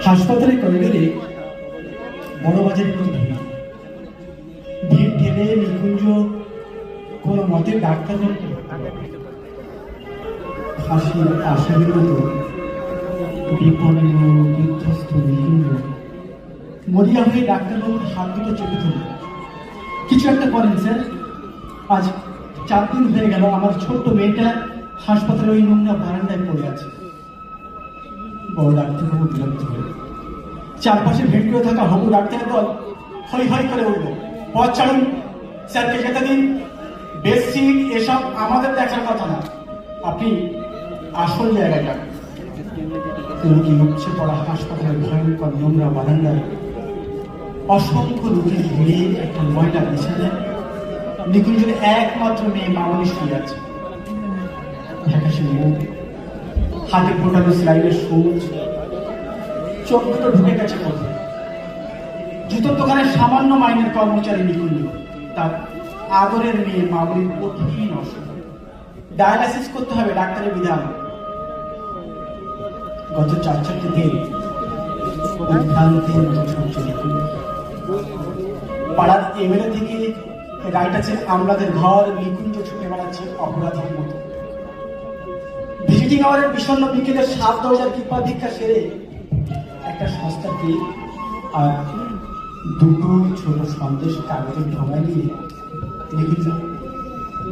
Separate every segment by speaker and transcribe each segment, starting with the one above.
Speaker 1: হাসপাতালের করিডোরে বড় বাজার করে ভিড় ঠেলে নিকুঞ্জ কোনো মতে ডাক্তার হাসির আশার মতো বিপন্ন বিধ্বস্ত নিকুঞ্জ মরিয়া হয়ে ডাক্তারবাবুর হাত দুটো চেপে ধরল। কিছু একটা করেন স্যার, আজ 4 দিন হয়ে গেল আমার ছোট্ট মেয়েটা হাসপাতালে ওই নোংরা বারান্দায় পড়ে আছে। বড় ডাক্তারবাবু বিরক্ত হয়ে চারপাশে ভিড় করে থাকা হবু ডাক্তারের দল হৈ হৈ করে উঠল। পথ ছাড়ুন, স্যারকে যেতে দিন, বেশি এসব আমাদের দেখার কথা না, আপনি আসল জায়গায় যান। রোগী উপচে পড়া হাসপাতালের ভয়ঙ্কর নোংরা বারান্দায় অসংখ্য রোগীর ভিড়ে একটা ময়লা বিছানায় নিকুঞ্জের একমাত্র মেয়ে মামনি শুয়ে আছে। ফ্যাকাশে মুখ, হাতে ফোটানো সেলাইনের সূচ, চোখ দুটো ঢুকে গেছে কোথায়। জুতোর দোকানের সামান্য মাইনের কর্মচারী নিকুঞ্জ, তার আদরের মেয়ে মামনির কঠিন অসুখ, ডায়ালাইসিস করতে হবে ডাক্তারের বিধান। গত 4-4 দিন উদ্ভ্রান্তির মতো ছুটছে নিকুঞ্জ। পাড়ার এমএলএ থেকে রাইটাচের আমলাদের ঘর নিকুঞ্জ ছুটে বেড়াচ্ছে অপরাধীর মতো। ভিজিটিং আওয়ারের বিষণ্ণ বিকেলের 7-10 কৃপা ভিক্ষা সেরে একটা সস্তা কেক আর দুটো ছোট সন্দেশ কাগজের ঢোঙা নিয়ে নিকুঞ্জ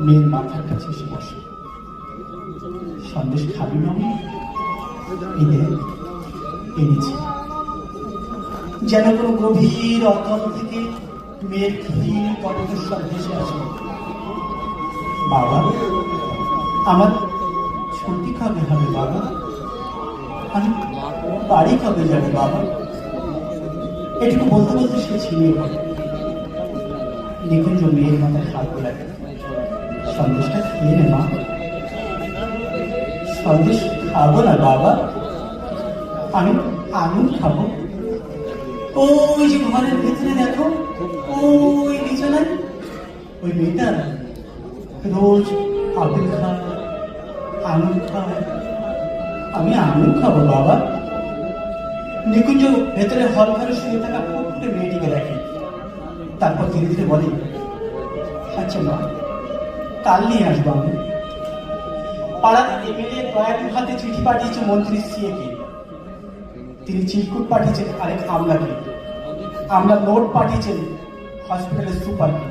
Speaker 1: মেয়ের মাথার কাছে এসে বসে। সন্দেশ খাবি মামি? এনেছি। যেন কোনো গভীর অতল থেকে মেয়ের ক্ষীণ কণ্ঠস্বর ভেসে আসে। বাবা, আমার ছুটি কবে হবে বাবা? আমি বাড়ি কবে যাবে বাবা? এটুকু বলতে বলতে সে ছিনিয়ে পড়ে। নিকুঞ্জ মেয়ের মাথায় হাত বোলায়। সন্দেশটা খেয়ে নে মা। সন্দেশ খাবো না বাবা, আমি আঙুর খাবো। ওই যে ঘরের ভেতরে দেখো, ওই বিছানায় ওই মেয়েটা রোজ আপেল খায়, আঙুর খায়, আমি আঙুর খাবো বাবা। নিকুঞ্জ ভেতরে হল ঘরে শুয়ে থাকা ফুটফুটে মেয়েটিকে দেখে, তারপর ধীরে ধীরে বলে, আচ্ছা মা, কাল নিয়ে আসবো আমি। পাড়ার এমএলএ দয়ালুর হাতে চিঠি পাঠিয়েছে মন্ত্রী সিএকে। তিনি চিরকুট পাঠিয়েছেন আরেক আমলাকে, আমলা নোট পাঠিয়েছেন হসপিটালের সুপারকে।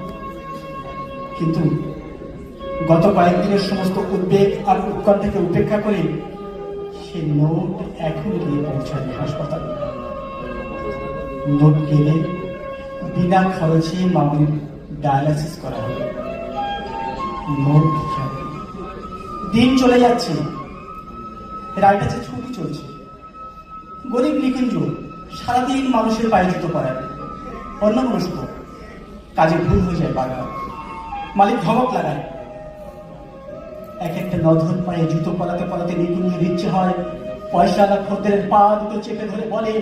Speaker 1: কিন্তু গত কয়েকদিনের সমস্ত উদ্বেগ আর উৎকণ্ঠাকে উপেক্ষা করে সে নোট এখন গিয়ে পৌঁছায় হাসপাতালে। নোট গেলে বিনা খরচে মামুনির ডায়ালাইসিস করা হবে। নোট দিন চলে যাচ্ছে, রাইটাচে ছুটি চলছে। গরিব নিকুঞ্জ সারাদিন মানুষের পায়ে জুতো পড়ায়, অন্যমনস্ক, কাজে ভুল হয়ে যায় বারবার। মালিক ধমক লাগায়। এক একটা নধন পায়ে জুতো পরাতে পরাতে নিকুঞ্জের ইচ্ছে হয় পয়সাওয়ালা খদ্দের পা দুটো চেপে ধরে বলে,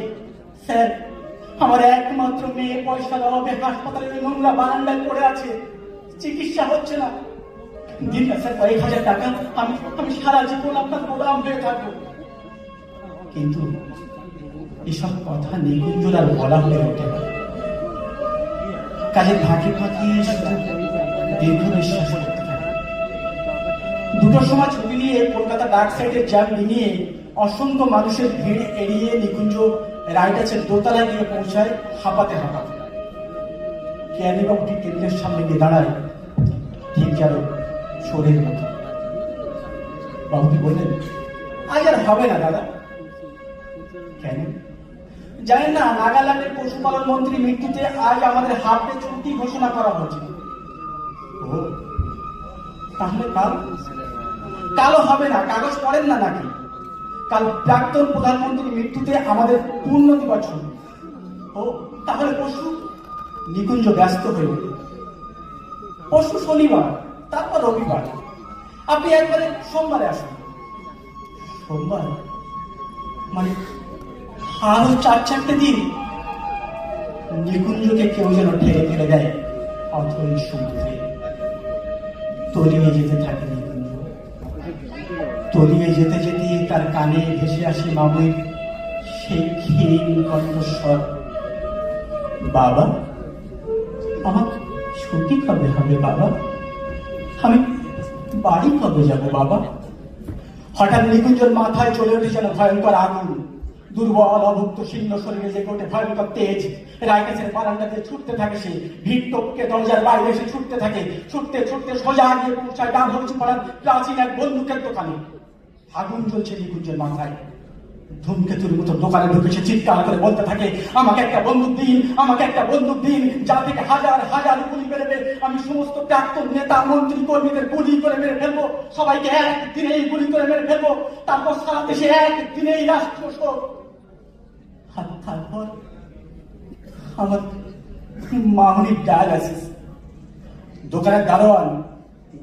Speaker 1: স্যার, আমার একমাত্র মেয়ে পয়সার অভাবে হাসপাতালের নোংরা বারান্দায় পড়ে আছে, চিকিৎসা হচ্ছে না, দিন না স্যার কয়েক হাজার টাকা, আমি সারা জীবন আপনার গোলাম হয়ে থাকবো। কিন্তু এসব কথা নিকুঞ্জর আর বলা হয়ে ওঠে না। কাজের ফাঁকি ফাঁকি শুধু দীর্ঘ নিঃশ্বাস করতে থাকে। 2টোর সময় ছুটি নিয়ে কলকাতা ডার্ক সাইডের জ্যাম নিয়ে অসংখ্য মানুষের ভিড় এড়িয়ে নিকুঞ্জ রাইটাচের দোতলায় গিয়ে পৌঁছায় হাঁপাতে হাঁপাতে। কেয়ানিবাবুটি টেবিলের সামনে গিয়ে দাঁড়ায়, ঠিক যেন চোরের মতো। বাবুটি বললেন, আজ আর হবে না দাদা। কেন জানেন না, নাগাল্যান্ডের পশুপালন মন্ত্রী মৃত্যুতে আজ আমাদের হাফ ডে ছুটি ঘোষণা করা হয়েছে। ও তাহলে কালও হবে না? কাগজ পড়েন না নাকি? কাল প্রাক্তন প্রধানমন্ত্রী মৃত্যুতে আমাদের পূর্ণ দিবস। ও তাহলে পরশু? নিকুঞ্জ ব্যস্ত হয়ে উঠল। পরশু শনিবার, তারপর রবিবার, আপনি একবারে সোমবারে আসুন। সোমবার মানে আরো 4-4টে দিন। নিকুঞ্জকে কেউ যেন ঠেলে ফেলে দেয় অথই সমুদ্রে। তলিয়ে যেতে থাকে নিকুঞ্জ। তলিয়ে যেতে যেতে তার কানে ভেসে আসে মামুনির সেই ক্ষীণ কণ্ঠস্বর, বাবা আমার ছুটি কবে হবে বাবা, আমি বাড়ি কবে যাব বাবা। হঠাৎ নিকুঞ্জের মাথায় চলে ওঠে যেন ভয়ঙ্কর আগুন, দুর্বল অভুক্ত শীর্ণ শরীরে যে গোটে ভয়ঙ্কর তেজ। রাইকাসের বারান্দাতে ছুটতে থাকে সে, ভিড় টপকে দরজার বাইরে এসে ছুটতে থাকে, ছুটতে ছুটতে সোজা গিয়ে পৌঁছায় ডানহরচি পাড়ার প্রাচীন এক বন্দুকের দোকানে। আগুন জ্বলছে নিকুঞ্জের মাথায়। ধূমকেতুর মতো দোকানে ঢুকে সে চিৎকার করে বলতে থাকে, আমাকে একটা বন্দুক দিন, আমাকে একটা বন্দুক দিন, যা থেকে হাজার হাজার গুলি বেরোবে। আমি সমস্ত প্রাক্তন নেতা মন্ত্রী কর্মীদের গুলি করে মেরে ফেলবো, সবাইকে একদিনেই গুলি করে মেরে ফেলবো, তারপর সারা দেশে একদিনেই রাষ্ট্র শোক। তারপর আমার মামনির ডায়ালাইসিস। দোকানের দারোয়ান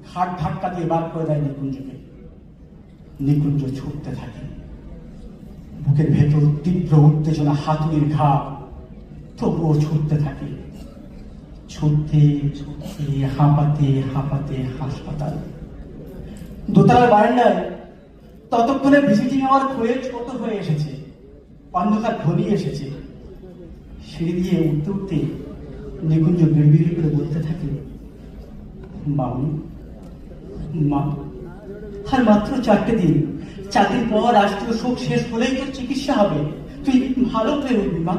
Speaker 1: ঘাট ধাক্কা দিয়ে বার করে দেয় নিকুঞ্জকে। নিকুঞ্জ ছুটতে থাকে, বুকের ভেতর তীব্র উত্তেজনা, হাতুড়ির ঘা, তবুও ছুটতে থাকে। ছুটতে ছুটতে হাঁপাতে হাঁপাতে হাসপাতাল। দোতলার বারান্দায় ততক্ষণে ভিজিটিং আওয়ার হয়ে ছোট হয়ে এসেছে, অন্ধকার ঘনিয়ে এসেছে। সিঁড়ি দিয়ে উঠতে উঠতে নিকুঞ্জ বিড়বিড়ি করে বলতে থাকে, মামনি মা, আর মাত্র 4টে দিন, 4 দিন পর রাষ্ট্রীয় শোক শেষ হলেই তোর চিকিৎসা হবে, তুই ভালো হয়ে উঠবি মা।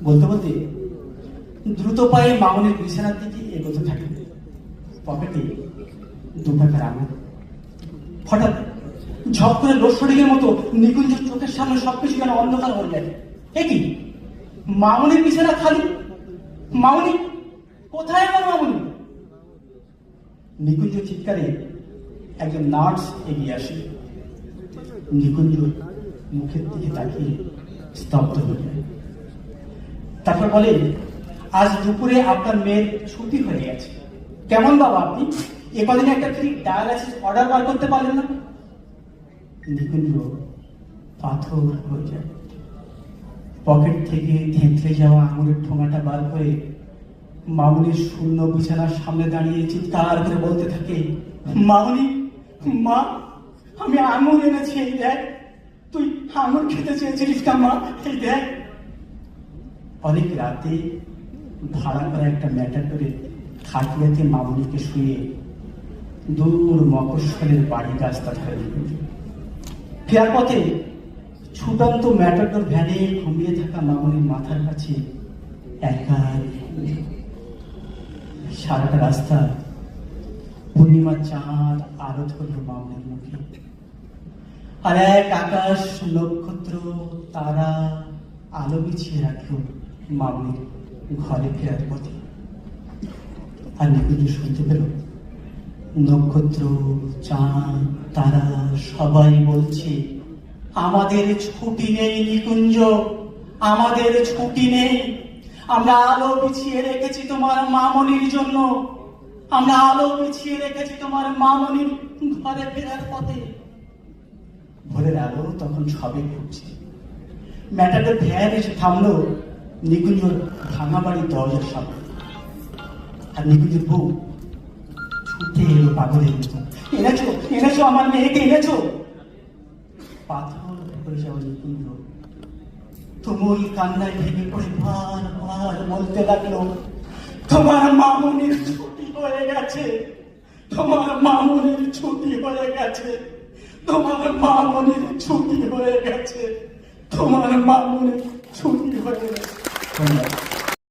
Speaker 1: বলতে বলতে দ্রুত পায়ে মামনির বিছানার দিকে এগোতে থাকে। পকেটে 2 টাকার আঙুল। হঠাৎ ঝপ করে লোডশেডিংয়ের মতো নিকুঞ্জের চোখের সামনে সবকিছু যেন অন্ধকার হয়ে যায়। এ কি, মামনির বিছানা খালি? মামনি কোথায়? আমার মামনি! নিকুঞ্জ চিৎকারে একজন নার্স এগিয়ে আসে। নিকুঞ্জ মুখের দিকে তাকিয়ে স্তব্ধ হয়ে যায়। তারপর বলে, আজ দুপুরে আপনার মেয়ের ছুটি হয়ে গেছে। কেমন বাবা আপনি? কদিনে একটা ফ্রি ডায়ালাইসিস অর্ডার বার করতে পারলেন না? নিকুঞ্জ পাথর হয়ে যায়। পকেট থেকে থেঁতলে যাওয়া আঙুলের ঠোঙাটা বার করে মামনির শূন্য বিছানার সামনে দাঁড়িয়ে চিৎকার করে বলতে থাকে, মামনি মা, আমি আঙুর এনেছি, এই দেখ। তুই আঙুর খেতে চেয়েছিলিস না মা, এই দেখ। অনেক রাতে ভাড়া করা একটা ম্যাটাডোরে খাটিয়াতে মামনিকে শুয়ে দূর মফস্বলের বাড়ি রাস্তা ধরে ফেরার পথে ছুটন্ত ম্যাটাডোর ভ্যানে ঘুমিয়ে থাকা মামনির মাথার কাছে একা। সারাটা রাস্তা পূর্ণিমার চাঁদ আলো ধরল মামনির মুখে, আর এক আকাশ নক্ষত্র তারা আলো বিছিয়ে রাখলো মামনির ঘরে ফেরার পথে। আর নিকুঞ্জ শুনতে পেল নক্ষত্র, চাঁদ, তারা সবাই বলছে, আমাদের ছুটি নেই নিকুঞ্জ, আমাদের ছুটি নেই। আমরা আলো বিছিয়ে রেখেছি তোমার মামনির জন্য, আমরা আলো বিছিয়ে রেখেছি তোমার মামনির ঘরে ফেরার পথে। ভোরের আলো তখন সবে ফুটছে। ম্যাটাডোর ভ্যান এসে থামলো নিকুঞ্জর ভাঙা বাড়ির দরজার সামনে। আর নিকুঞ্জের বউ ছুটে এলো পাগলের মতো, এনেছো এনেছো আমার মেয়েকে, এনেছো। পাথর হয়ে যাওয়া নিকুঞ্জ তুমুল কান্নায় ভেঙে পড়ে বার বার বলতে লাগলো, তোমার মামনির ছুটি হয়ে গেছে, তোমার মামনির ছুটি হয়ে গেছে, তোমার মামনির ছুটি হয়ে গেছে, তোমার মামনির ছুটি হয়ে গেছে।